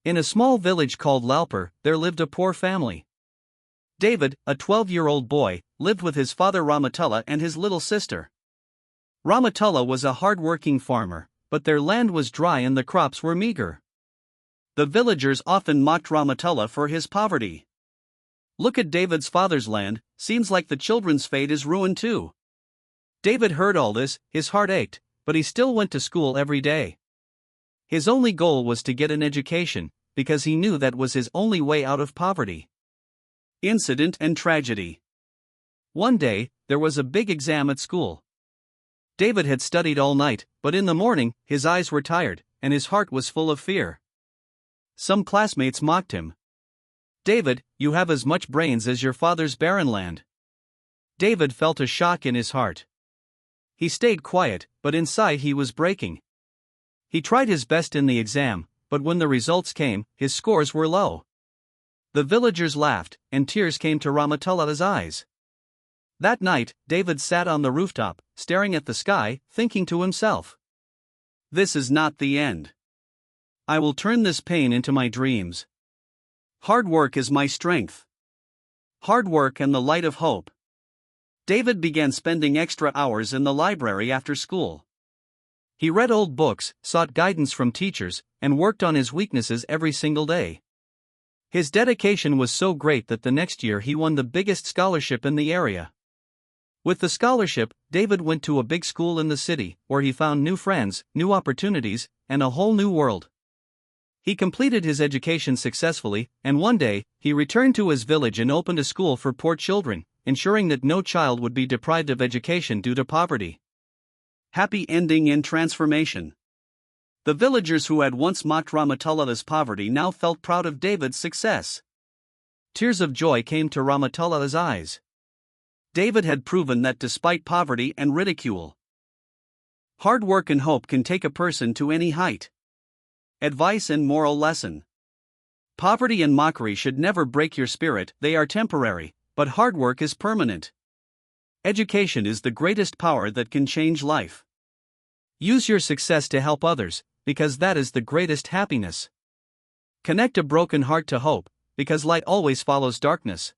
In a small village called Lauper, there lived a poor family. David, a 12-year-old boy, lived with his father Ramatullah and his little sister. Ramatullah was a hard-working farmer, but their land was dry and the crops were meager. The villagers often mocked Ramatullah for his poverty. "Look at David's father's land, seems like the children's fate is ruined too." David heard all this, his heart ached, but he still went to school every day. His only goal was to get an education, because he knew that was his only way out of poverty. Incident and tragedy. One day, there was a big exam at school. David had studied all night, but in the morning, his eyes were tired, and his heart was full of fear. Some classmates mocked him. "David, you have as much brains as your father's barren land." David felt a shock in his heart. He stayed quiet, but inside he was breaking. He tried his best in the exam, but when the results came, his scores were low. The villagers laughed, and tears came to Ramatullah's eyes. That night, David sat on the rooftop, staring at the sky, thinking to himself, "This is not the end. I will turn this pain into my dreams. Hard work is my strength. Hard work and the light of hope." David began spending extra hours in the library after school. He read old books, sought guidance from teachers, and worked on his weaknesses every single day. His dedication was so great that the next year he won the biggest scholarship in the area. With the scholarship, David went to a big school in the city, where he found new friends, new opportunities, and a whole new world. He completed his education successfully, and one day, he returned to his village and opened a school for poor children, ensuring that no child would be deprived of education due to poverty. Happy ending and transformation. The villagers who had once mocked Ramatullah's poverty now felt proud of David's success. Tears of joy came to Ramatullah's eyes. David had proven that despite poverty and ridicule, hard work and hope can take a person to any height. Advice and moral lesson. Poverty and mockery should never break your spirit, they are temporary, but hard work is permanent. Education is the greatest power that can change life. Use your success to help others, because that is the greatest happiness. Connect a broken heart to hope, because light always follows darkness.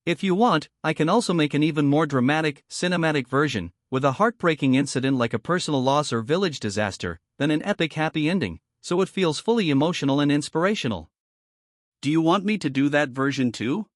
If you want, I can also make an even more dramatic, cinematic version, with a heartbreaking incident like a personal loss or village disaster, than an epic happy ending, so it feels fully emotional and inspirational. Do you want me to do that version too?